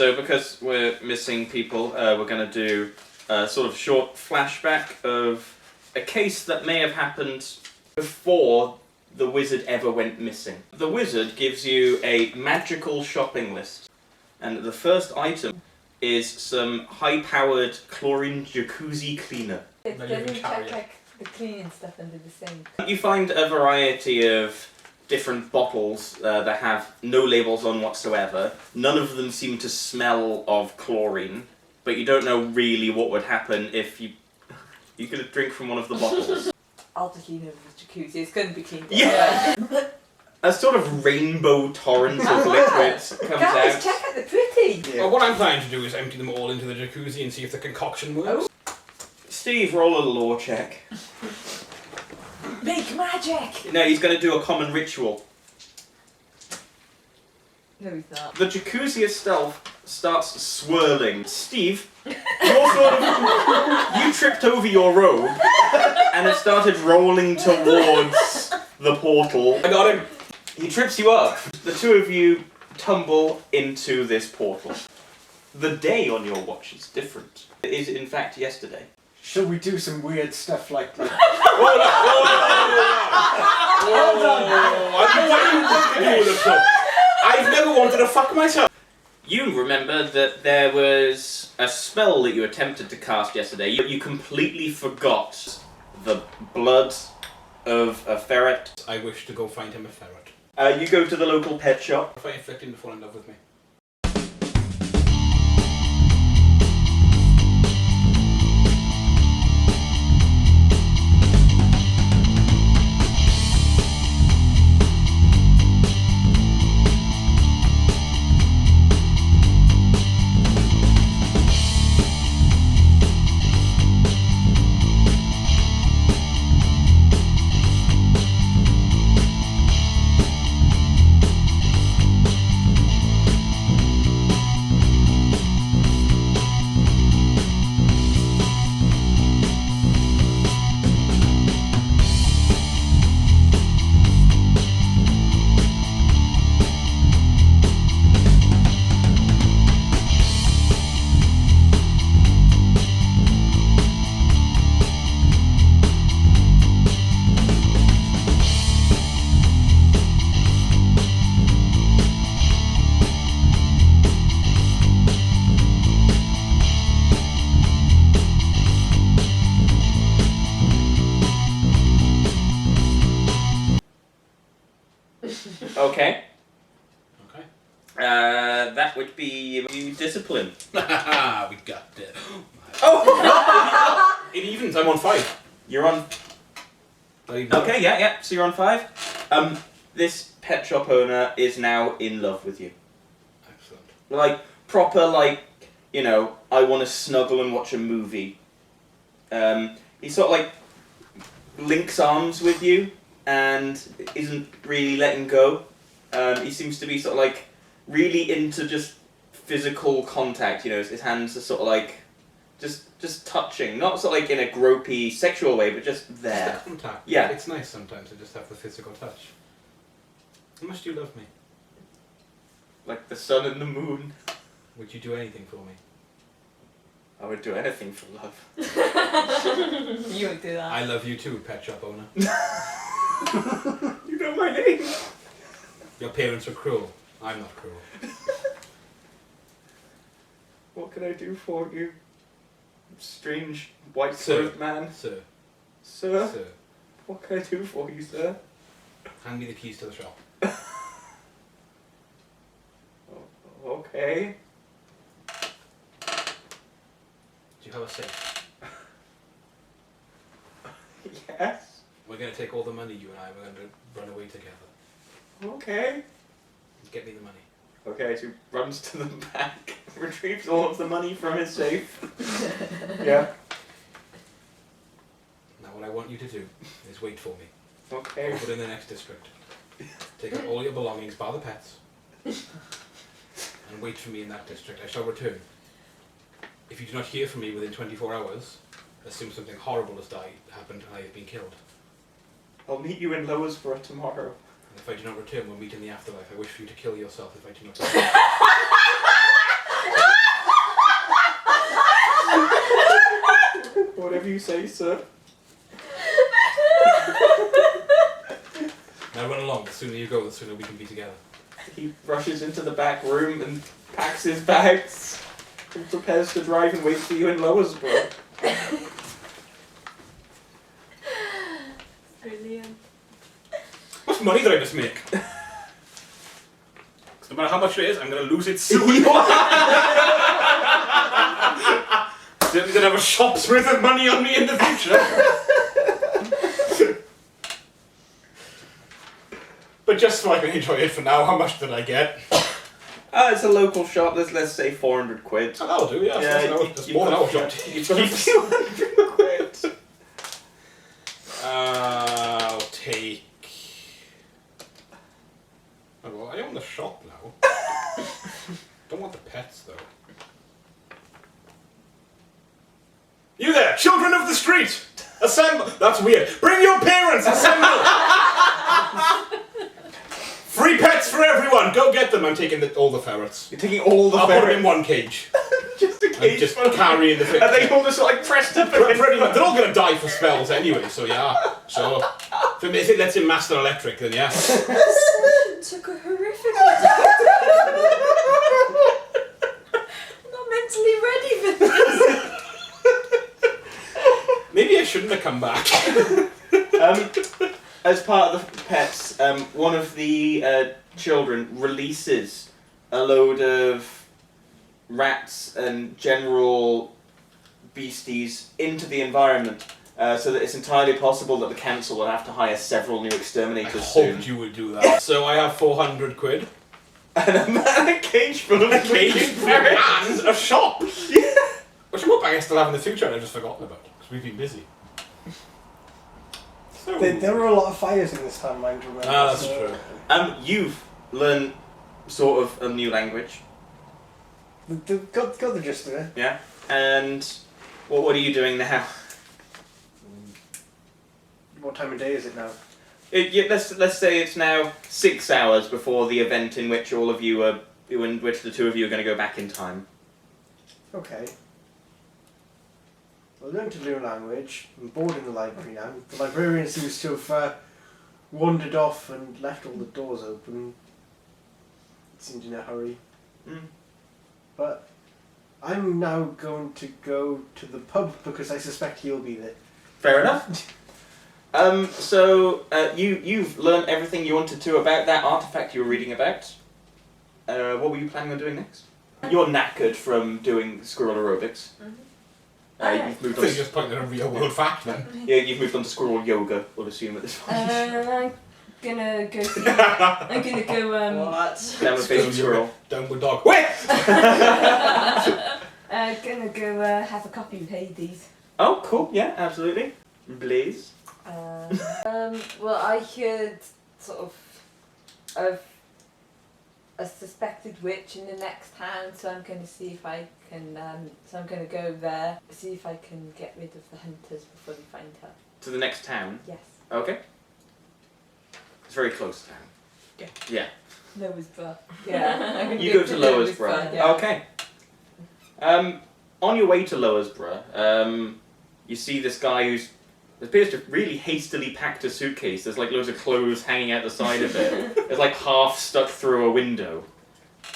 So because we're missing people, we're going to do a sort of short flashback of a case that may have happened before the wizard ever went missing. The wizard gives you a magical shopping list, and the first item is some high-powered chlorine jacuzzi cleaner. It doesn't check like the cleaning stuff under the sink. You find a variety of different bottles that have no labels on whatsoever. None of them seem to smell of chlorine, but you don't know really what would happen if you could drink from one of the bottles. I'll just lean over the jacuzzi, it's going to be cleaned up. Yeah! A sort of rainbow torrent of liquids comes Guys, out. check out the pretty! Yeah. Well, what I'm planning to do is empty them all into the jacuzzi and see if the concoction works. Oh. Steve, roll a lore check. Make magic! No, he's going to do a common ritual. No, he's not. The jacuzzi itself starts swirling. Steve, you're sort of... you tripped over your robe and it started rolling towards the portal. I got him! He trips you up. The two of you tumble into this portal. The day on your watch is different. It is in fact yesterday. Shall we do some weird stuff like that? I've never wanted to fuck myself. You remember that there was a spell that you attempted to cast yesterday. You completely forgot the blood of a ferret. I wish to go find him a ferret. You go to the local pet shop. If I inflict him to fall in love with me. Okay. Okay. That would be discipline. We got it. Oh! It evens, I'm on 5. You're on... Okay, yeah, so you're on 5. This pet shop owner is now in love with you. Excellent. Like, proper, like, you know, I want to snuggle and watch a movie. He sort of, like, links arms with you and isn't really letting go. He seems to be sort of, like, really into just physical contact, you know, his hands are sort of, like, just touching. Not sort of, like, in a gropey, sexual way, but just there. Just the contact. Yeah. It's nice sometimes to just have the physical touch. How much do you love me? Like the sun and the moon. Would you do anything for me? I would do anything for love. You won't do that. I love you too, pet shop owner. You know my name. Your parents are cruel. I'm not cruel. What can I do for you? Strange white Sir. clothed man. Sir. Sir? Sir. What can I do for you, sir? Hand me the keys to the shop. Okay. Do you have a safe? Yes. We're going to take all the money, you and I. We're going to run away together. Okay. Get me the money. Okay, so he runs to the back, retrieves all of the money from his safe. Yeah. Now what I want you to do is wait for me. Okay. Over in the next district. Take out all your belongings, bar the pets, and wait for me in that district. I shall return. If you do not hear from me within 24 hours, assume something horrible has happened and I have been killed. I'll meet you in Lowersborough tomorrow. And if I do not return, we'll meet in the afterlife. I wish for you to kill yourself if I do not whatever you say, sir. Now run along. The sooner you go, the sooner we can be together. He rushes into the back room and packs his bags and prepares to drive and wait for you in Lowersborough. Brilliant. What money did I just make? 'Cause no matter how much it is, I'm going to lose it soon. Certainly going to have a shop's worth of money on me in the future. But just so I can enjoy it for now, how much did I get? It's a local shop. Let's say 400 quid. Oh, that'll do, yeah. That's more than our shop. You've got a few hundred quid. I'll take... Oh, well, I own the shop now. Don't want the pets, though. You there, children of the street! Assemble! That's weird. Bring your parents! Assemble! Free pets for everyone! Go get them! I'm taking all the ferrets. You're taking all the I'll put them in ferrets. one cage. Just a I'm cage. just carrying the ferrets. Are they all just like pressed up Pretty against much. They're all going to die for spells anyway, so yeah. So, if it lets him master electric, then yeah. Took a horrific attack. I'm not mentally ready for this. Maybe I shouldn't have come back. As part of the pets, one of the children releases a load of rats and general beasties into the environment, so that it's entirely possible that the council will have to hire several new I exterminators soon. hoped you would do that. So I have 400 quid. And a cage full of A cage ferrets. and a shop! Yeah. Which I'm hoping I still have in the future and I've just forgotten about, because we've been busy. So... There were a lot of fires in this town, mind you. Ah, that's true. You've learned sort of a new language, Got the gist of it. yeah? And what are you doing now? What time of day is it now? Let's say it's now 6 hours before the event in which all of you are, in which the two of you are going to go back in time. Okay. I learned a new language. I'm bored in the library now. The librarian seems to have wandered off and left all the doors open. Seemed in a hurry. Mm. But I'm now going to go to the pub because I suspect he'll be there. Fair enough. You've learned everything you wanted to about that artifact you were reading about. What were you planning on doing next? You're knackered from doing squirrel aerobics. You've moved I on. think just pointing at a real world fact then. Yeah, you've moved on to squirrel yoga. We'll assume at this point. I'm gonna go see. I'm gonna go. What? Down with baby squirrel. Downward dog. Wait. Gonna go have a coffee with Hades. Oh, cool. Yeah, absolutely. Blaze. Well, I heard sort of a suspected witch in the next town, so I'm going to see if I can. So I'm going to go there, see if I can get rid of the hunters before they find her. To the next town. Yes. Okay. It's very close town. Yeah. Yeah. Lowersborough. Yeah. I'm gonna You go to Lowersborough. yeah. Okay. On your way to Lowersborough, you see this guy who's appears to have really hastily packed a suitcase. There's like loads of clothes hanging out the side of it. It's like half stuck through a window.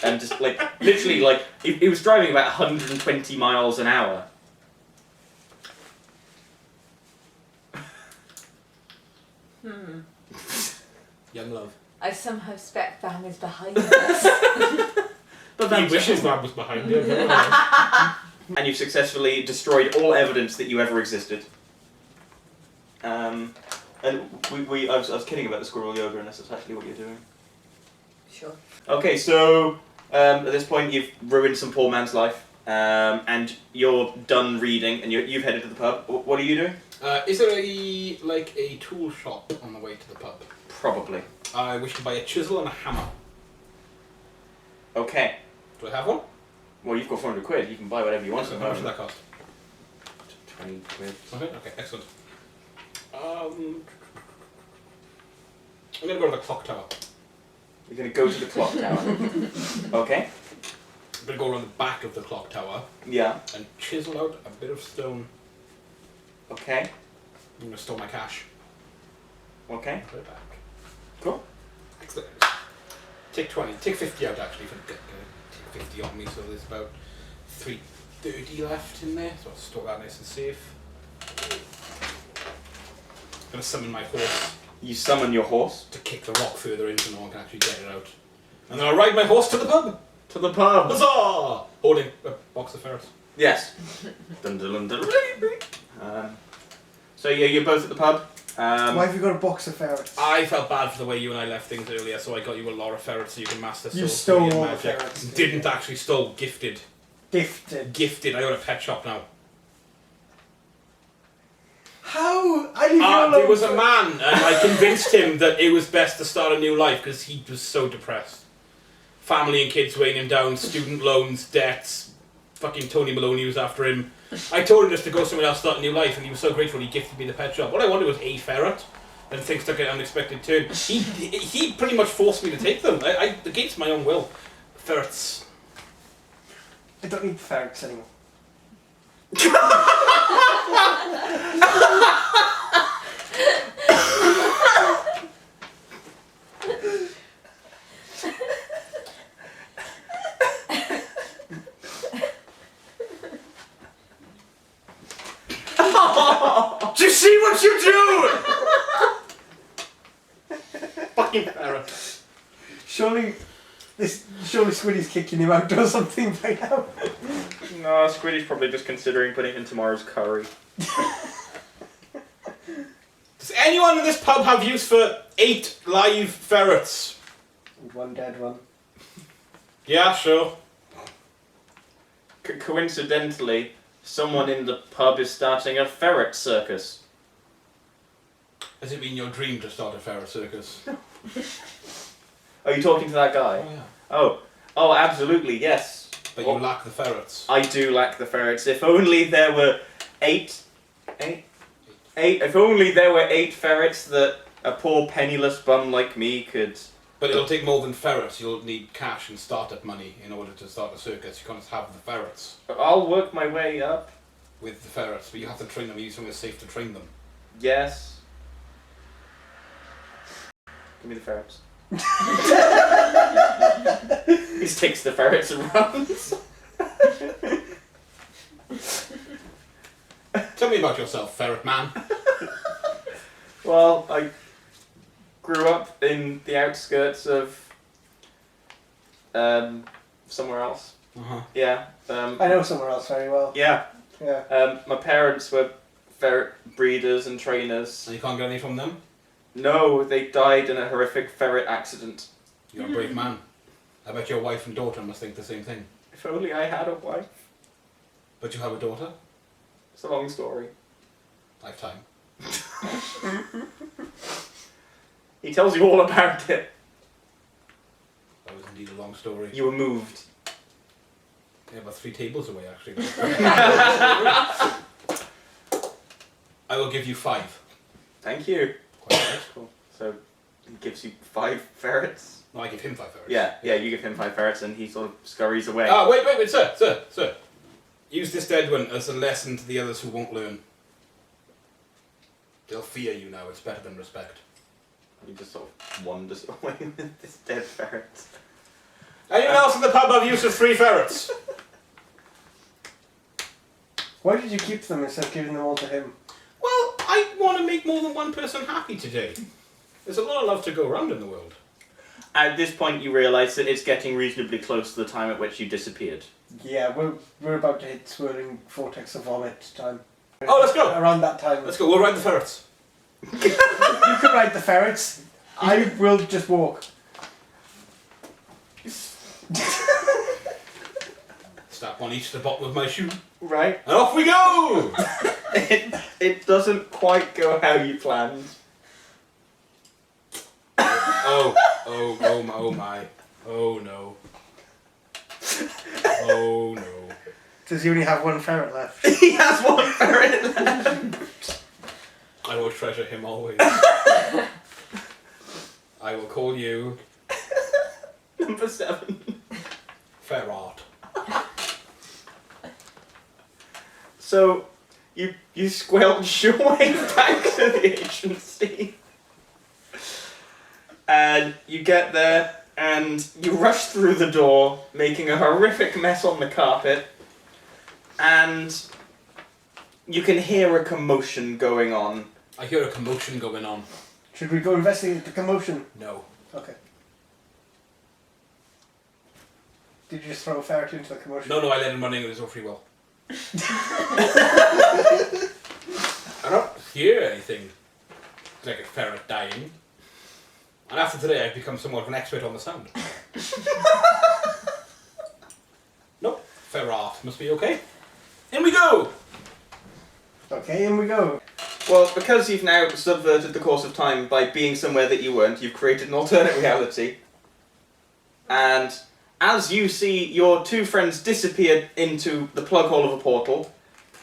And just like, literally like, he was driving about 120 miles an hour. Young love. I somehow suspect Van is behind us. But He that's wishes man was behind him. And you've successfully destroyed all evidence that you ever existed. And I was kidding about the squirrel yoga, and that's actually what you're doing. Sure. Okay, so at this point you've ruined some poor man's life, and you're done reading, and you've headed to the pub. What are you doing? Is there a tool shop on the way to the pub? Probably. I wish to buy a chisel and a hammer. Okay. Do I have one? Well, you've got 400 quid. You can buy whatever you want. How much does that cost? 20 quid. Okay, excellent. I'm gonna go to the clock tower. You're going to go to the clock tower. Okay. I'm gonna go around the back of the clock tower Yeah. and chisel out a bit of stone. Okay. I'm going to store my cash. Okay. Put it back. Cool. Excellent. Take 20. Take 50 out actually for the take 50 on me, so there's about 330 left in there. So I'll store that nice and safe. I'm going to summon my horse You summon your horse to kick the rock further in so no one can actually get it out. And then I'll ride my horse to the pub. to the pub. Huzzah! Holding a box of ferrets. Yes. Dun, dun, dun, dun, dun. So yeah, you're both at the pub. Why have you got a box of ferrets? I felt bad for the way you and I left things earlier, so I got you a lot of ferrets so you can master You sorcery stole and all the magic. ferrets. Didn't actually stole, gifted. Gifted. I got a pet shop now. How? I leave you alone. There was a man, and I convinced him that it was best to start a new life because he was so depressed. Family and kids weighing him down, student loans, debts. Fucking Toni Feloni was after him. I told him just to go somewhere else, start a new life, and he was so grateful he gifted me the pet shop. All I wanted was a ferret, and things took an unexpected turn. He pretty much forced me to take them. I against my own will. Ferrets. I don't need ferrets anymore. Do you see what you do? Fucking ferret. Surely Squiddy's kicking him out or something by now. No, Squiddy's probably just considering putting it in tomorrow's curry. Does anyone in this pub have use for 8 live ferrets? And one dead one. Yeah, sure. Coincidentally, someone in the pub is starting a ferret circus. Has it been your dream to start a ferret circus? Are you talking to that guy? Oh, yeah. Oh, absolutely, yes. But you lack the ferrets. I do lack the ferrets. If only there were eight. If only there were 8 ferrets that a poor penniless bum like me could. But it'll take more than ferrets. You'll need cash and startup money in order to start a circus. You can't just have the ferrets I'll work my way up. with the ferrets, but you have to train them. You need somewhere safe to train them. Yes. Give me the ferrets. He sticks the ferrets and runs. Tell me about yourself, ferret man. Well, I grew up in the outskirts of somewhere else. Uh-huh. Yeah. I know somewhere else very well. Yeah. Yeah. My parents were ferret breeders and trainers. And you can't get any from them? No, they died in a horrific ferret accident. You're a brave man. I bet your wife and daughter must think the same thing. If only I had a wife. But you have a daughter? It's a long story. Lifetime. He tells you all about it. That was indeed a long story. You were moved. Yeah, about 3 tables away, actually. I will give you 5. Thank you. Quite right. Cool. So he gives you 5 ferrets. No, I give him 5 ferrets. Yeah, you give him 5 ferrets and he sort of scurries away. Ah, wait, sir. Use this dead one as a lesson to the others who won't learn. They'll fear you now. It's better than respect. He just sort of wanders away with this dead ferret. Anyone else in the pub have use of 3 ferrets? Why did you keep them instead of giving them all to him? Well, I want to make more than one person happy today. There's a lot of love to go around in the world. At this point you realise that it's getting reasonably close to the time at which you disappeared. Yeah, we're about to hit swirling vortex of vomit time. Oh, let's go. Around that time. Let's go. We'll ride the ferrets. You can ride the ferrets. I will just walk. Step on each of the bottom of my shoe. Right. And off we go! It doesn't quite go how you planned. Oh my. Oh no. Oh no. Does he only have one ferret left? He has 1 ferret left. I will treasure him always. I will call you Number 7. Ferrat. So, you squelch your way back to the agency. And you get there, and you rush through the door, making a horrific mess on the carpet, and you can hear a commotion going on. I hear a commotion going on. Should we go investigate the commotion? No. Okay. Did you just throw a ferret into the commotion? No, I let him run in with his own free will. I don't hear anything like a ferret dying. And after today, I've become somewhat of an expert on the sound. Nope. Ferret must be okay. In we go! Okay, in we go. Well, because you've now subverted the course of time by being somewhere that you weren't, you've created an alternate reality. And as you see your two friends disappear into the plug hole of a portal,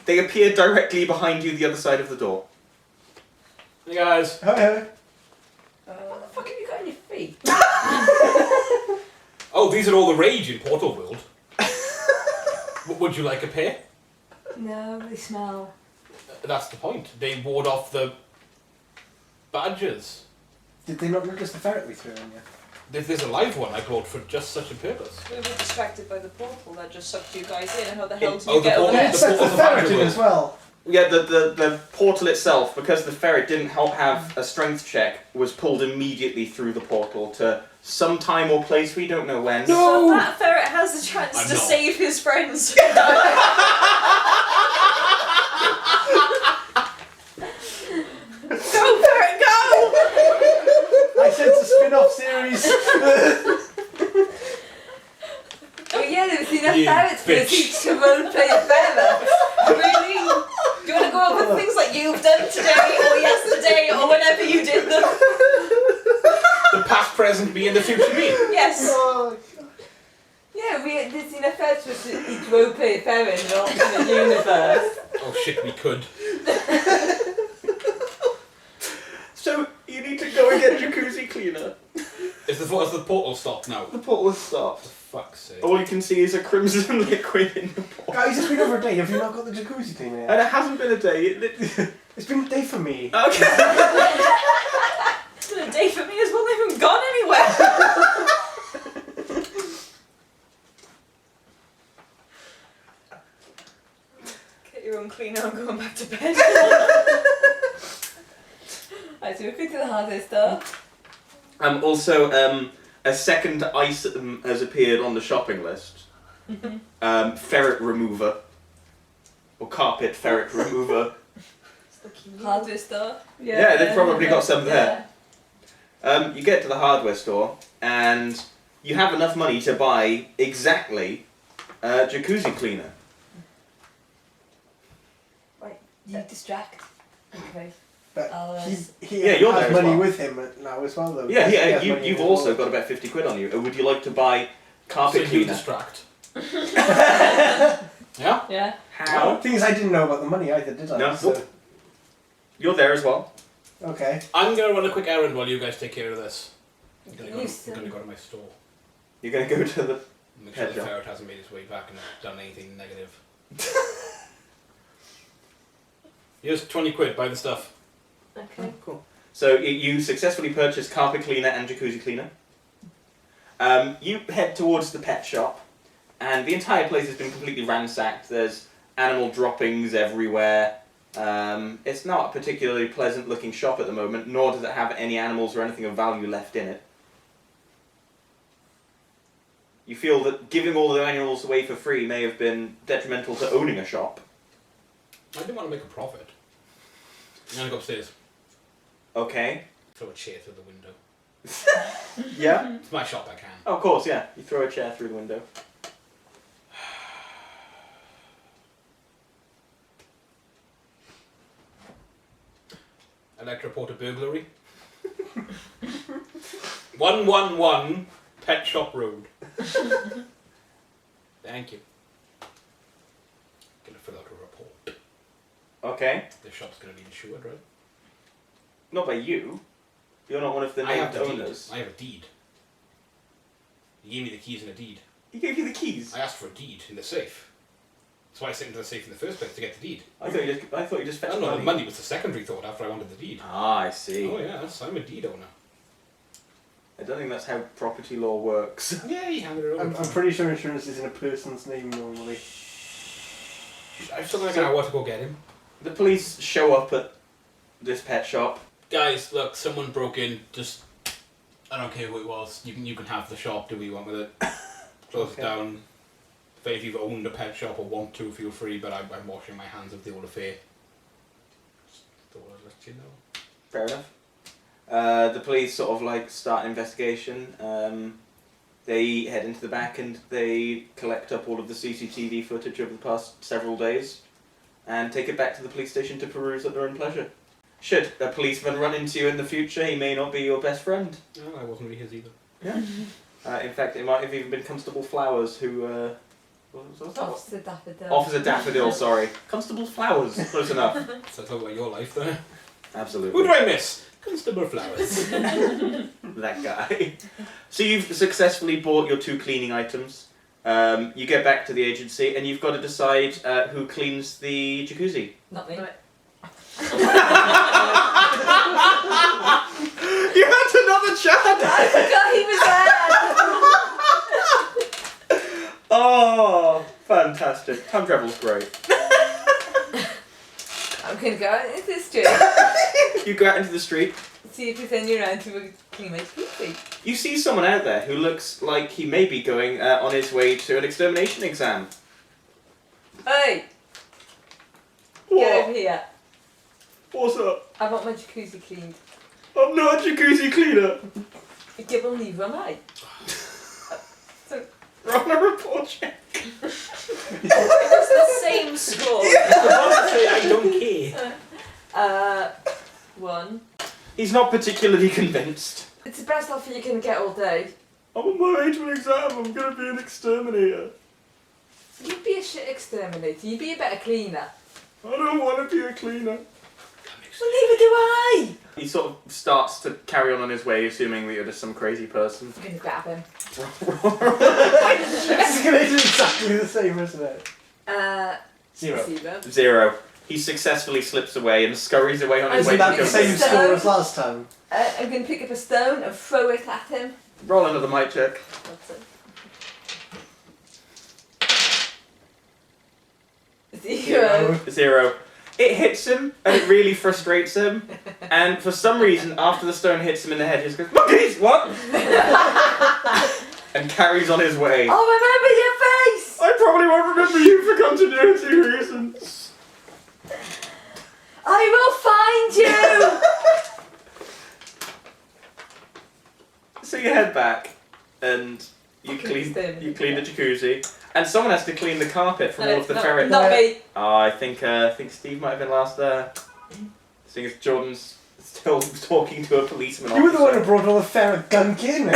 they appear directly behind you the other side of the door. Hey guys. Hi. What the fuck have you got on your feet? Oh, these are all the rage in Portal World. Would you like a pair? No, they smell. That's the point. They ward off the badgers. Did they not notice the ferret we threw in you? There's a live one I brought for just such a purpose. We were distracted by the portal that just sucked you guys in. How the hell did oh, you the get over portal- there? the Set the portal ferret in badger as well. Yeah, the portal itself, because the ferret didn't have a strength check, was pulled immediately through the portal to some time or place we don't know when. So that ferret has the chance I'm to not. save his friends. Go, ferret, go! I said it's a spin-off series. Oh yeah, there was enough You ferrets for bitch. teach to roleplay a ferret. Really? Do you want to go over things like you've done today or yesterday or whenever you did them? The past, present, me, and the future me. Yes. Oh, Yeah, there's enough ferrets for us to each roleplay a ferret in an alternate universe. Oh shit, we could. So, you need to go and get jacuzzi cleaner. Has the portal stopped now? The portal has stopped. For fuck's sake. All you can see is a crimson liquid in the portal. guys, it's been over a day. Have you not got the jacuzzi cleaner yet? And it hasn't been a day. It's been a day for me. Okay. It's been a day for me as well. They haven't gone anywhere. Get your own cleaner. I'm going back to bed. Right, so we're going to the hardware store. Also, a second item has appeared on the shopping list. Ferret remover. Or carpet ferret remover. Hardware store. Yeah, they've probably got some there. You get to the hardware store, and you have enough money to buy exactly a jacuzzi cleaner. You distract. Okay. But I'll, he Yeah, you're has there as money well. with him now as well, though. Yeah, He yeah. has money You've in also his got about 50 quid on you. Would you like to buy carpet So you cleaner? distract. Yeah? Yeah. How? Thing is, I didn't know about the money either, did I? No. So, You're there as well. okay. I'm gonna run a quick errand while you guys take care of this. I'm gonna You go to my store. You're going to go to the... Make sure Head the job. ferret hasn't made its way back and done anything negative. Here's 20 quid, buy the stuff. Okay. Cool. So you successfully purchased carpet cleaner and jacuzzi cleaner. You head towards the pet shop, and the entire place has been completely ransacked. There's animal droppings everywhere. It's not a particularly pleasant looking shop at the moment, nor does it have any animals or anything of value left in it. You feel that giving all the animals away for free may have been detrimental to owning a shop. I didn't want to make a profit. I'm gonna go upstairs. Okay. Throw a chair through the window. Yeah? It's my shop, I can. Oh, of course, yeah. You throw a chair through the window. I'd like to report a burglary. 111 Pet Shop Road. Thank you. Gonna fill out a report. Okay. The shop's gonna be insured, right? Not by you. You're not one of the I have named the deed. owners. I have a deed. He gave me the keys and a deed. He gave you the keys. I asked for a deed in the safe. That's why I sent into the safe in the first place, to get the deed. I thought you just fetched Oh no, money. the money was the secondary thought after I wanted the deed. Ah, I see. Oh yeah, I'm a deed owner. I don't think that's how property law works. Yeah, he handed it over. I'm pretty sure insurance is in a person's name normally. I'm still gonna know what to go get him. The police show up at this pet shop. Guys, look, someone broke in. Just, I don't care who it was. You can have the shop. Do what you want with it. Close Okay. it down. If you've owned a pet shop or want to, feel free. But I'm washing my hands of the old affair. Just thought I'd let you know. Fair enough. The police sort of like start an investigation. They head into the back and they collect up all of the CCTV footage over the past several days and take it back to the police station to peruse at their own pleasure. Should a policeman run into you in the future, he may not be your best friend. No, I wasn't really his either. Yeah. In fact, it might have even been Constable Flowers who... what's that? Officer Daffodil. Officer Daffodil, sorry. Constable Flowers, close enough. So talk about your life there. Who Absolutely. did I miss? Constable Flowers. That guy. So you've successfully bought your 2 cleaning items. You get back to the agency and you've got to decide who cleans the jacuzzi. Not me. You had another chat! I forgot he was there. Oh, fantastic. Time travel's great. I'm going to go out into the street, You go out into the street. see if there's any around to clean my jacuzzi. You see someone out there who looks like he may be going on his way to an extermination exam. Hey, get over What? here. What's up? I want my jacuzzi cleaned. I'm not a jacuzzi cleaner. You will neither am I. We're on a report check. It was the same score. Honestly, I don't care. 1. He's not particularly convinced. It's the best offer you're going to get all day. I'm on my way to an exam. I'm going to be an exterminator. You'd be a shit exterminator. You'd be a better cleaner. I don't want to be a cleaner. Well, neither do I. He sort of starts to carry on his way, assuming that you're just some crazy person. I'm going to grab him. It's going to do exactly the same, isn't it? 0. 0. 0. He successfully slips away and scurries away on his way Isn't to that the go. same score as last time? I'm going to pick up a stone and throw it at him. Roll another mic check. That's it. 0. 0. It hits him and it really frustrates him. And for some reason, after the stone hits him in the head, he just goes, "Monkeys, what?" and carries on his way. I'll remember your face! I probably won't remember you for continuity reasons. I will find you! So you head back and you Fucking clean exterminate, the jacuzzi. And someone has to clean the carpet from all of the ferret. Not me. Oh, I think Steve might have been last there. Seeing as Jordan's still talking to a policeman. You were the one officer. who brought all the ferret gunk in.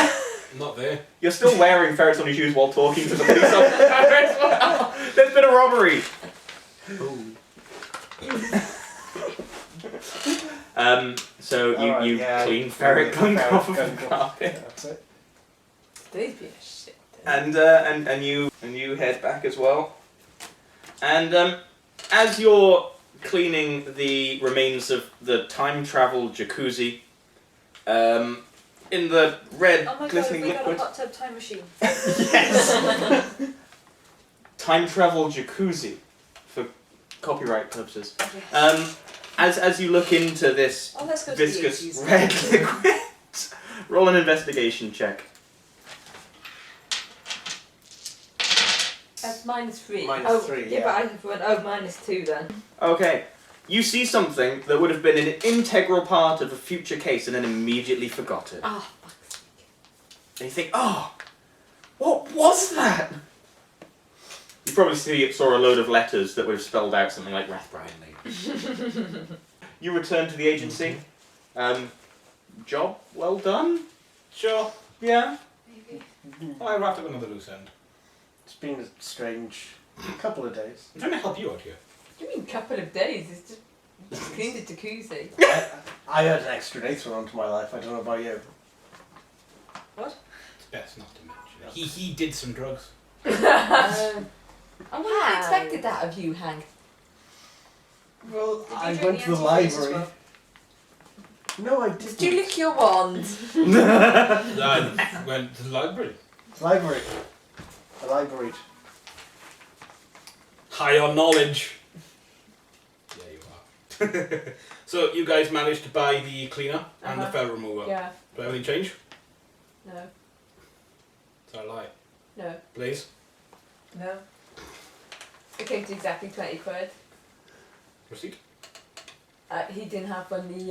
Not there. You're still wearing ferrets on your shoes while talking to the police officer as well. There's been a robbery. So you, Alright, you yeah, clean yeah, ferret gunk ferret off of gunk the off. carpet. Yeah, that's it. Today's been a shit day. And you head back as well. And as you're cleaning the remains of the time travel jacuzzi, in the red Oh my god, have glistening we got a liquid, hot tub time machine? yes, time travel jacuzzi for copyright purposes. Yes. As you look into this Oh, let's go to the viscous 80s. red liquid, roll an investigation check. That's -3. Minus 3, Yeah, yeah. but I have one. Oh, -2 then. Okay. You see something that would have been an integral part of a future case and then immediately forgotten. Ah, fuck's sake. And you think, oh, what was that? You probably saw a load of letters that would have spelled out something like Rathbrian Lane. You return to the agency. Job well done? Sure. Yeah? Maybe. Well, I wrapped up another loose end. It's been a strange couple of days. I'm trying to help you out here. What do you mean, couple of days? It's just cleaned the jacuzzi. I had an extra day thrown onto my life. I don't know about you. It's best not to mention it. He did some drugs. I wouldn't have expected that of you, Hank. Well, Did you I drink went to the antifreeze as library. well? No, I Did you didn't. lick your wand? I went to the library. Library. The library. High on knowledge. Yeah, you are. So you guys managed to buy the cleaner and the fell remover. Yeah. Do I have any change? No. Is that a lie? No. Please? No. It came to exactly 20 quid. Receipt? He didn't have one. He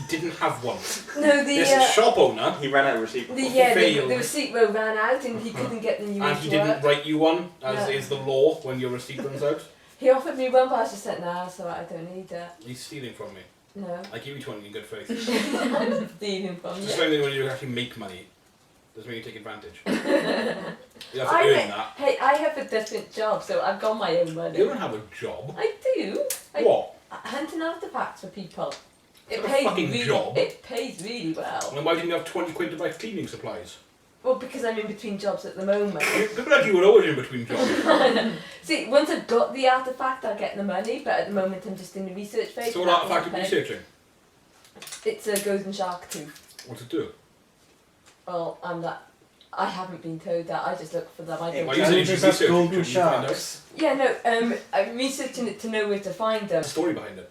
didn't have one. No, This shop owner, He ran out of receipt. the receipt roll ran out and he couldn't get the new one and to he didn't work. write you one, as No. is the law when your receipt runs out. He offered me one, but I just said nah, so I don't need it. He's stealing from me. No. I give you 20 in good faith. I'm stealing from Just you. like when you actually make money, doesn't mean you take advantage. You have to earn that. Hey, I have a different job, so I've got my own money. You don't have a job. I do. What? Hunting artifacts for people. It It's not a pays fucking really. job. It pays really well. And why didn't you have 20 quid to buy cleaning supplies? Well, because I'm in between jobs at the moment. People like you were always in between jobs. See, once I've got the artifact, I'll get the money. But at the moment, I'm just in the research phase. So what That's artifact are you what I'm researching? paying. It's a golden shark tooth. What's it do? Well, I haven't been told that. I just look for them. I don't. Why you Can say we you just should have research it? golden Shouldn't you find out? sharks? Yeah, no. I'm researching it to know where to find them. The story behind it.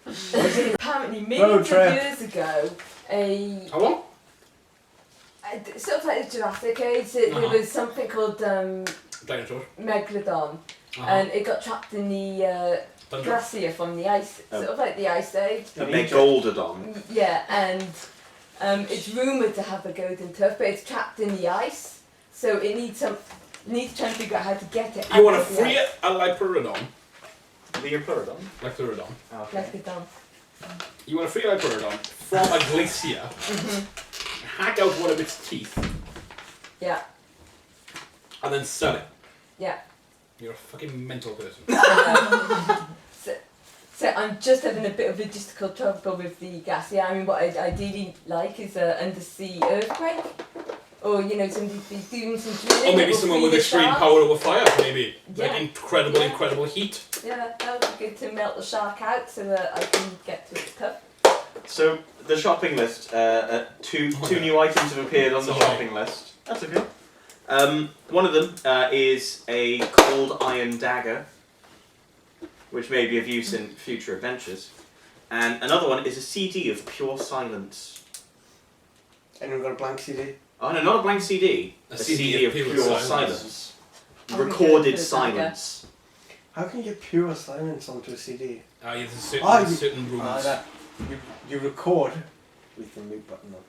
Apparently, Road millions of trip. years ago, How long? sort of like the Jurassic Age, there Uh-huh. was something called Dinosaurs. Megalodon, Uh-huh. and it got trapped in the Thunder. glacier from the ice, sort of like the Ice Age. A megalodon. Yeah, and it's rumoured to have a golden tooth, but it's trapped in the ice, so it needs to try and figure out how to get it. You out want to of the free ice. a Lyperodon, Leopardon. Lyperodon. Okay. Megalodon. You want to free a Lyperodon from a glacier, hack out one of its teeth, Yeah, and then sell it. yeah. You're a fucking mental person. So I'm just having a bit of logistical trouble with the gas. Yeah, I mean, what I'd ideally like is an undersea earthquake, or somebody doing some drilling. Or maybe that will someone free with the extreme shark. power over fire, maybe. Yeah. Like incredible, Yeah. incredible heat. Yeah, that would be good to melt the shark out so that I can get to its tooth. So the shopping list. Two new items have appeared on the Sorry. shopping list. That's okay. One of them is a cold iron dagger, which may be of use in future adventures, and another one is a CD of pure silence. Anyone got a blank CD? Oh no, not a blank CD. A A CD CD of of pure pure silence. silence. I'm gonna go Recorded for the dagger. silence. How can you get pure silence onto a CD? There's certain, Ah, you- certain rooms. You record with the mute button on.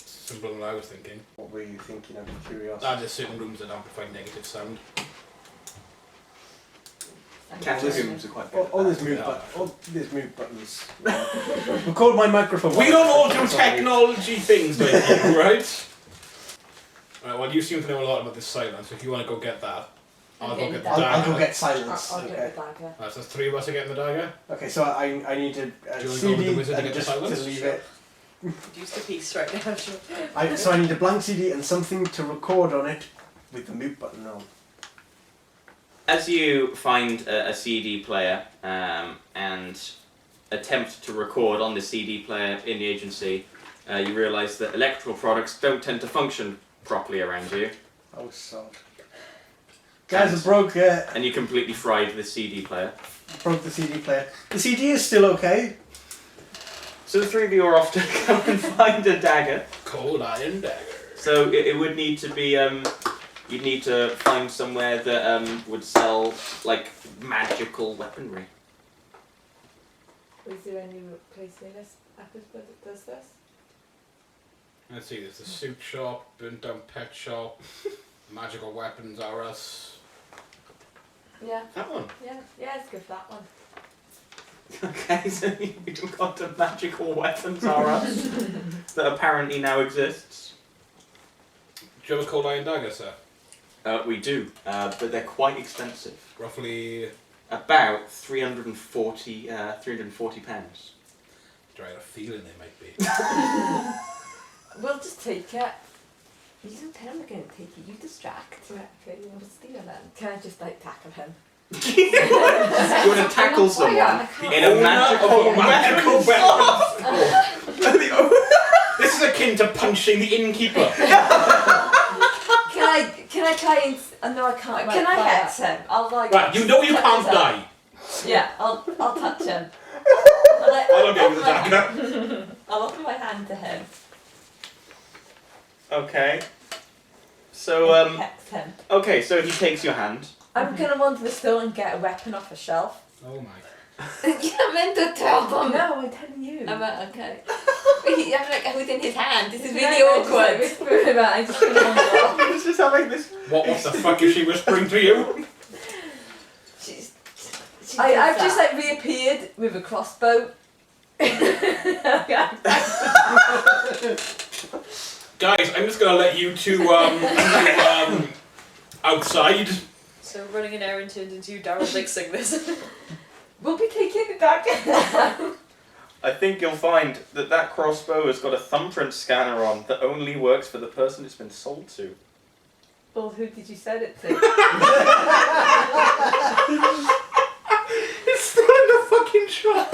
Simpler than I was thinking. What were you thinking of curiosity? There's certain rooms that amplify negative sound. Catechisms are quite good. All these mute buttons. Record my microphone. We don't all do technology things like you, right? Right, well, you seem to know a lot about this silence. If you want to go get that, I'll go get the I'll dagger. go get silence. I'll Okay. get the dagger. Right, so there's three of us are getting the dagger. Okay, so I need a Do you wanna go with CD the wizard to and get the just to silence? leave it. Produced a piece right now, sure. So I need a blank CD and something to record on it with the mute button on. As you find a CD player and attempt to record on the CD player in the agency, you realise that electrical products don't tend to function properly around you, Oh, sod. Guys, I broke and you completely fried the CD player. the CD player. The CD is still okay. So the three of you are off to go and find a dagger. Cold iron dagger. So it would need to be you'd need to find somewhere that would sell like magical weaponry. Is there any place in this Uppersborough that does this? Let's see, there's the soup shop, burnt down pet shop, magical weapons are us. Yeah, That one. yeah, let's go for that one. Okay, so you've got the magical weapons are us that apparently now exists. Do you have a cold iron dagger, sir? We do, but they're quite expensive. Roughly, About 340 pounds. I had a feeling they might be. We'll just take it. You don't tell him they're going to take it, you distract. Yeah, okay, you want to steal then? Can I just like tackle him? You want to tackle someone in a magical weapon? This is akin to punching the innkeeper. Can I try and... no, I can't. Can I hit him? I'll like... Right, you know you touch can't him. die. Yeah, I'll touch him. I'll go with the dagger. I'll offer my hand to him. Okay. So, Hex him. okay, so he takes your hand. I'm going to wander the store and get a weapon off a shelf. Oh my. You're meant to tell them. No, I'm telling you. I'm okay. I'm like holding his hand. This is really No, awkward. Just like whispering about it. I'm just going to wander off. It's just having this. What the fuck is she whispering to you? She I've just like reappeared with a crossbow. Guys, I'm just gonna let you two outside. So running an errand turned into Daryl mixing this. We'll be taking the dagger now. I think you'll find that crossbow has got a thumbprint scanner on that only works for the person it's been sold to. Well, who did you sell it to? It's still in the fucking shop.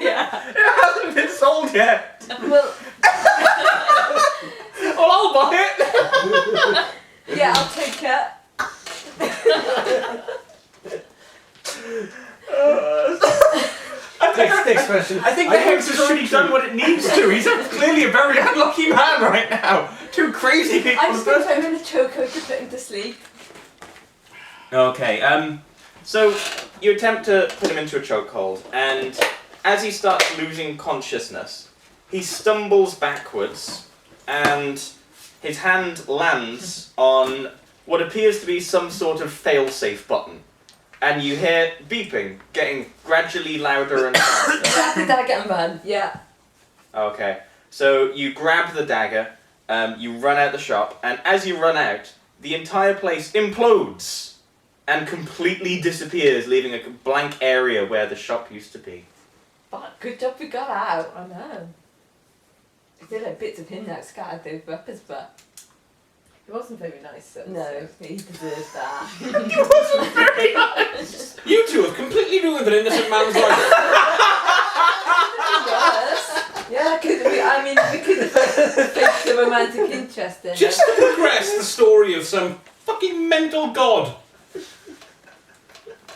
Yeah. It hasn't been sold yet. Well, Well, I'll buy it. yeah, I'll take it. Next question. I think the hex has already done what it needs to. He's clearly a very unlucky man right now. Two crazy people. I'm just going to put him in a chokehold to put him to sleep. Okay, so you attempt to put him into a chokehold, and as he starts losing consciousness, he stumbles backwards, and his hand lands on what appears to be some sort of fail-safe button. And you hear beeping, getting gradually louder and faster. Grab the dagger and run. Yeah. Okay, so you grab the dagger, you run out the shop, and as you run out, the entire place implodes and completely disappears, leaving a blank area where the shop used to be. But good job we got out. I know. There's still like bits of him now scattered over Uppersborough. It wasn't very nice, though. No. So he deserved that. It wasn't very nice. You two have completely ruined an innocent man's life. Yeah, we could have faked the romantic interest in Just it. to progress the story of some fucking mental god.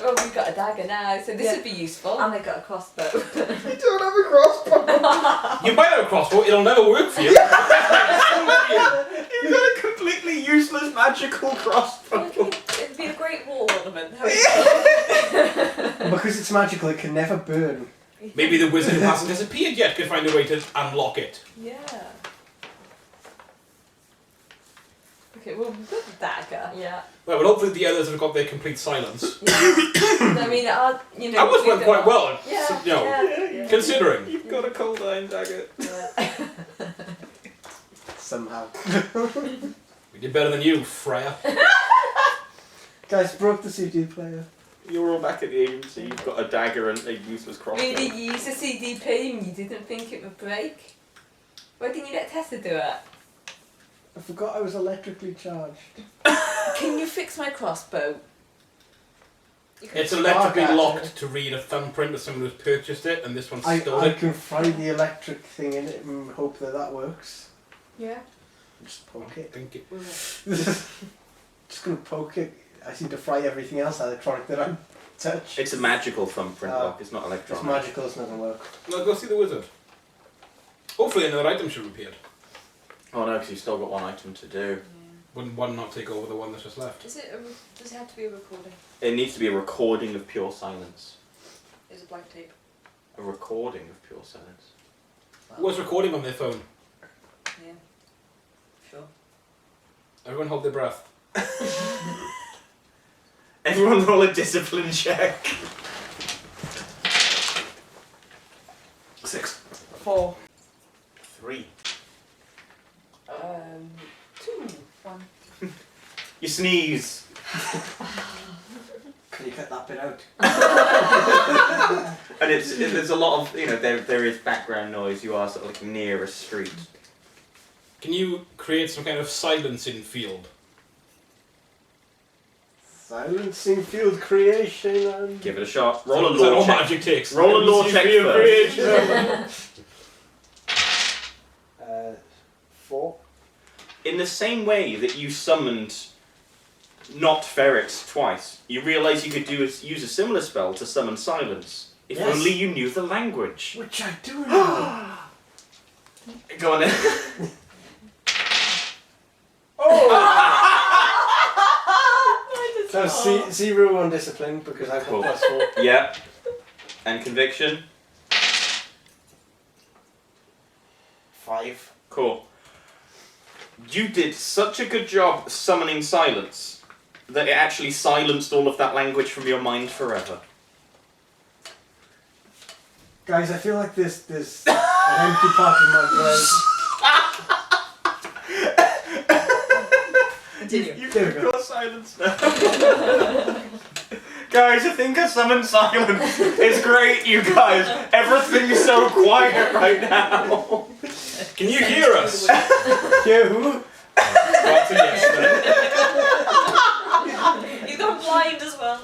Well, we've got a dagger now, so this Yeah. would be useful. And I got a crossbow. You don't have a crossbow. You might have a crossbow, it'll never work for you. You got a completely useless magical crossbow. It'd be a great wall ornament. Because it's magical, it can never burn. Maybe the wizard who hasn't disappeared yet could find a way to unlock it. Yeah. Okay, well, we've got the dagger. Yeah. Well, but hopefully the others have got their complete silence. Yeah. I mean, you know. That was went quite well, Yeah. you know, Yeah. considering. You've got a cold iron dagger. Yeah. Somehow. We did better than you, Freya. Guys, broke the CD player. You're all back at the agency. You've got a dagger and a useless crossbow. Really, you used a CDP and you didn't think it would break? Why didn't you let Tessa do it? I forgot I was electrically charged. Can you fix my crossbow? It's electrically Okay. locked to read a thumbprint of someone who's purchased it, and this one stole I it. can fry the electric thing in it and hope that works. Yeah. Just I poke it. think it will. Just gonna poke it. I seem to fry everything else electronic that I touch. It's a magical thumbprint lock. It's not It's electronic. magical, it's not gonna work. Well, go see the wizard. Hopefully another item should have appeared. Oh no, because you've still got one item to do. Wouldn't one not take over the one that's just left? Does it have to be a recording? It needs to be a recording of pure silence. Is it blank tape? A recording of pure silence. Who was recording on their phone? Yeah. Sure. Everyone hold their breath. Everyone roll a discipline check. 6. 4. 3. 2. 1. You sneeze. Can you cut that bit out? And there's a lot of, there is background noise. You are sort of like near a street. Can you create some kind of silencing field? Silencing field creation and... Give it a shot. Roll a Is that law all check. magic takes? Roll a law check Field first. creation. 4. In the same way that you summoned not ferrets twice, you realise you could use a similar spell to summon silence. If Yes. only you knew the language. Which I do know. Go on then. So 0 on discipline because I've Cool. got +4. Yeah. And conviction. 5. Cool. You did such a good job summoning silence that it actually silenced all of that language from your mind forever. Guys, I feel like there's an empty part of my brain. Continue. You've There we go. got silence now. Guys, I think I summoned silence. It's great, you guys. Everything's so quiet right now. Can you hear us? You? That's a yes then. He's gone blind as well.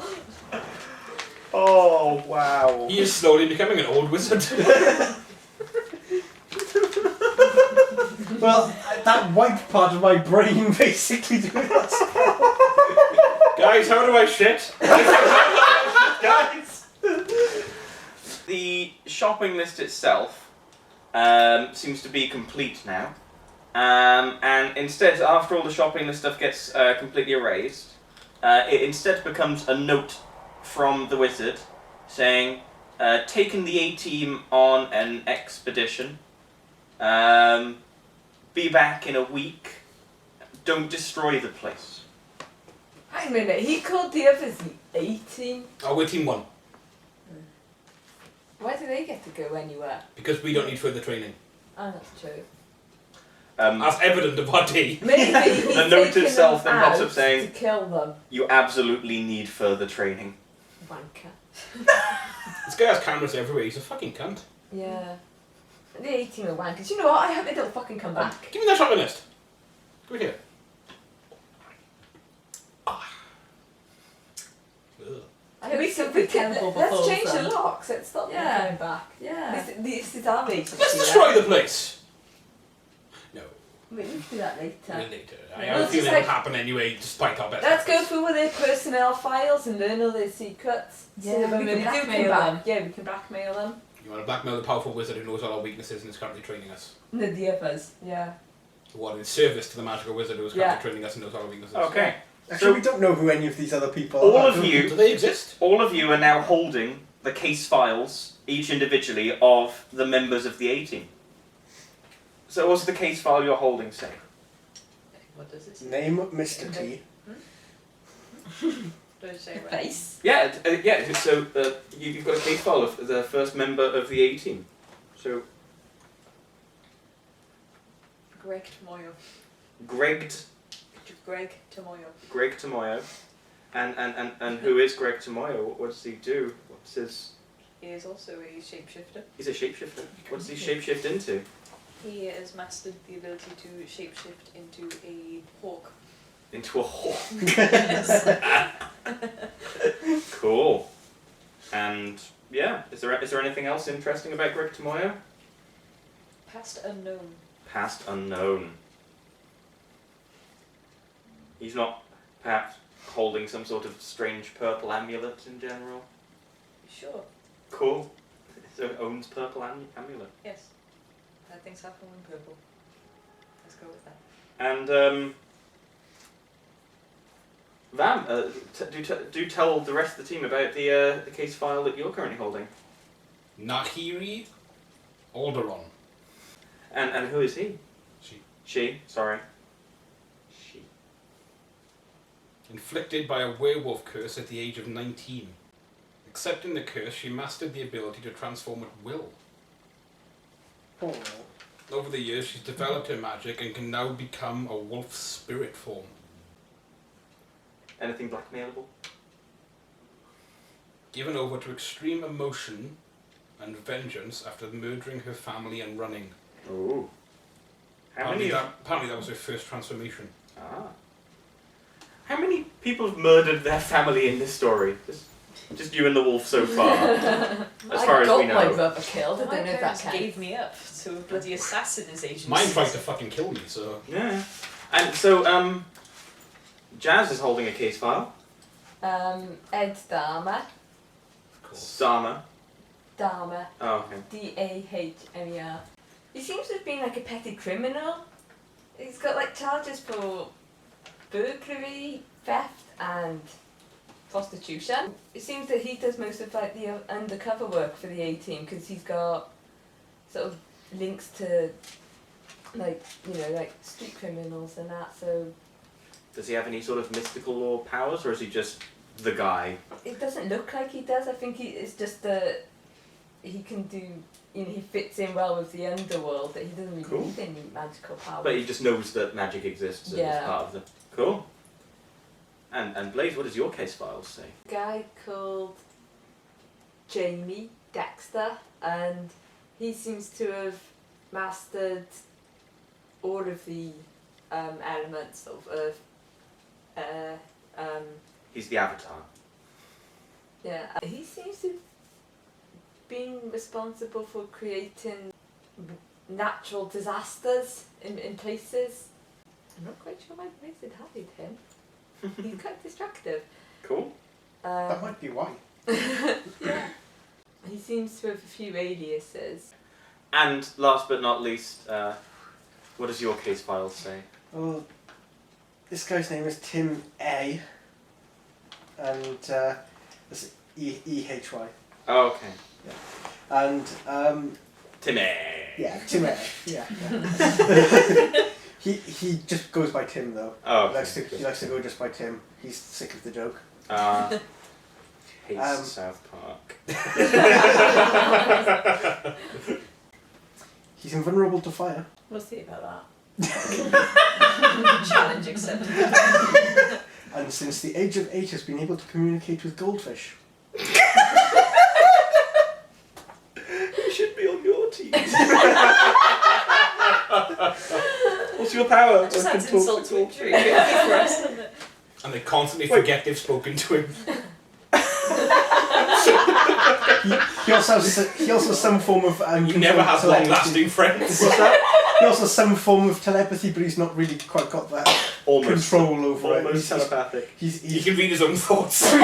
Oh, wow. He is slowly becoming an old wizard. Well, that white part of my brain basically doing that. Guys, how do I shit? Guys! The shopping list itself seems to be complete now. And instead, after all the shopping list stuff gets completely erased, it instead becomes a note from the wizard saying, taken the A-team on an expedition. Be back in a week. Don't destroy the place. Hang a minute, he called the others the A-team. Oh, we're team 1. Why do they get to go anywhere? Because we don't need further training. Oh, that's true. As evident of our day. Maybe he's The note taken itself them then pops up out saying- to kill them. You absolutely need further training. Wanker. This guy has cameras everywhere. He's a fucking cunt. Yeah. The A-team are wankers. You know what? I hope they don't fucking come back. Give me that shopping list. Come here. Ugh. I hope We some could chemical let's befalls change them. the locks. Let's stop them Yeah. coming back. Yeah. This is our agency. Let's destroy the place. No, We can do that later. later. I Well, have a it's feeling just like- it'll happen anyway, despite our best. Let's go efforts. through all their personnel files and learn all their secrets. Yeah, so that when we they can do come blackmail back, them. yeah, we can blackmail them. You want to blackmail the powerful wizard who knows all our weaknesses and is currently training us. And the others, yeah. The one in service to the magical wizard who is currently training us and knows all our weaknesses. Okay. Actually, we don't know who any of these other people All are. of do we? you- Do they exist? All of you are now holding the case files, each individually, of the members of the A-team. So what's the case file you're holding say? What does it say? Name Mr. T. Does it say The right? face. Yeah, so you've got a case file of the first member of the A-team. So, Greg Tomoyo. Greg Tomoyo. And who is Greg Tomoyo? What does he do? What's his... He is also a shapeshifter. He's a shapeshifter. What does he shapeshift into? He has mastered the ability to shapeshift into a hawk. Into a hawk. Yes. Cool. And yeah, is there anything else interesting about Greg Tomoyo? Past unknown. Past unknown. He's not perhaps holding some sort of strange purple amulet in general. Sure. Cool. So it owns purple amulet. Yes. Bad things happen when purple. Let's go with that. And Vam, do tell the rest of the team about the case file that you're currently holding. Nahiri Alderon. And who is he? She. Sorry. She. Inflicted by a werewolf curse at the age of 19. Accepting the curse, she mastered the ability to transform at will. Oh. Over the years, she's developed her magic and can now become a wolf's spirit form. Anything blackmailable? Given over to extreme emotion and vengeance after murdering her family and running. Ooh. How Apparently that was her first transformation. Ah. How many people have murdered their family in this story? Just you and the wolf so far, as far as we I got my know. brother killed. I My don't know if that parents counts. gave me up to a bloody assassin as agency. Mine tried to fucking kill me, so... Yeah. And so, Jazz is holding a case file. Ed Dahmer. Of course. Dharma. Dahmer. Oh, okay. Dahmer. He seems to have been like a petty criminal. He's got like charges for burglary, theft, and prostitution. It seems that he does most of like the undercover work for the A-team because he's got sort of links to like street criminals and that. So Does he have any sort of mystical or powers, or is he just the guy? it doesn't look like he does. I think it's just that he can do. He fits in well with the underworld. That he doesn't really Cool. need any magical powers. But he just knows that magic exists and is Yeah. part of the... Cool. And Blaze, what does your case file say? A guy called Jamie Dexter, and he seems to have mastered all of the elements of Earth. He's the Avatar. Yeah, he seems to have been responsible for creating natural disasters in places. I'm not quite sure why Blaze had hide him. He's quite destructive. Cool. That might be why. Yeah. He seems to have a few aliases. And last but not least, what does your case file say? Well, this guy's name is Tim A. And it's E-H-Y. Oh, okay. And, Timmy. yeah, Tim A. Yeah. He just goes by Tim, though. Oh, He likes to go just by Tim. He's sick of the joke. Hates South Park. He's invulnerable to fire. We'll see about Challenge accepted. And since the age of 8 has been able to communicate with goldfish. Who should be on your team? What's your power? Just I had can to talk insult to to goldfish. injury for us, isn't it? And they constantly forget they've spoken to him. He also has some form of He never has telepathy. long-lasting friends. What's that? He also has some form of telepathy, but he's not really quite got that Almost. control over it. Almost telepathic. He can read his own thoughts. And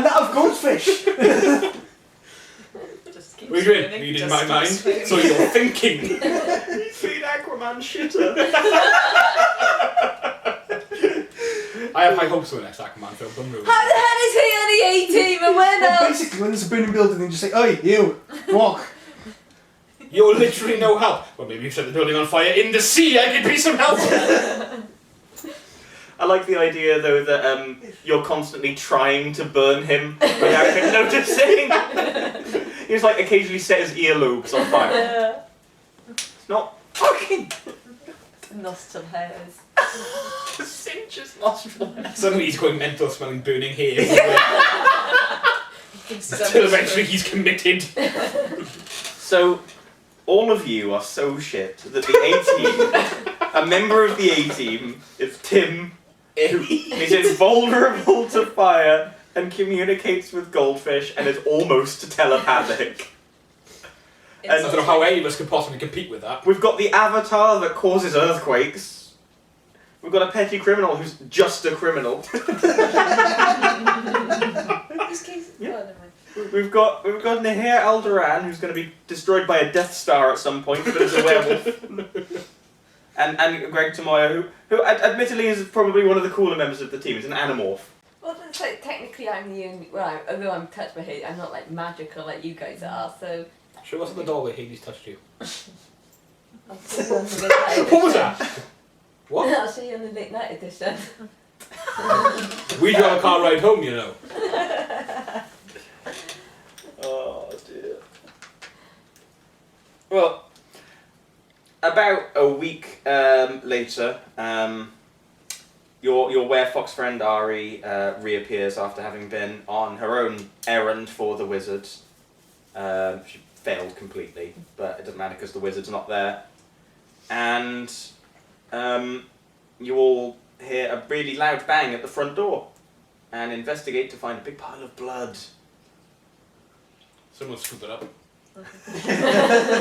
that of goldfish. Just keep What are you doing? swimming, Reading just my keep mind? swimming. So you're thinking. Feed Aquaman shitter. I have high hopes for the next Aquaman film. Don't ruin How the it. hell is he on the A-team and we're Well, not? basically, when there's a burning building, they just say, "Oi, you, walk." You're literally no help. Well, maybe you set the building on fire in the sea. I could be some help. I like the idea though that you're constantly trying to burn him without him noticing. He's like occasionally set his earlobes on fire. It's not fucking Nostril hairs. just cinches nostril. Suddenly he's going mental, smelling burning hair. Thinks he's Until under eventually he's committed. So, all of you are so shit that the A-team, a member of the A-team is Tim, who is invulnerable to fire and communicates with goldfish and is almost telepathic. I don't know how any of us could possibly compete with that. We've got the Avatar that causes earthquakes. We've got a petty criminal who's just a criminal. This case. Yeah. Oh, never mind. We've got Nahir Alderan, who's going to be destroyed by a Death Star at some point, but is a werewolf. and Greg Tomoya, who admittedly is probably one of the cooler members of the team. He's an Animorph. Well, it's like technically I'm the only. Well, although I'm touched by Hades, I'm not like magical like you guys are. So Show us at the doorway Hades touched you. I'll see you on the late night edition. What was that? What? I'll see you on the late night edition. We do have a car ride home, you know. Oh dear. Well, about a week later, your werefox friend Ari reappears after having been on her own errand for the wizards. She failed completely, but it doesn't matter because the wizard's not there. and you all hear a really loud bang at the front door, and investigate to find a big pile of blood. Someone scoop it up. Let's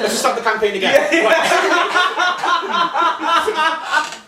just start the campaign again. Right.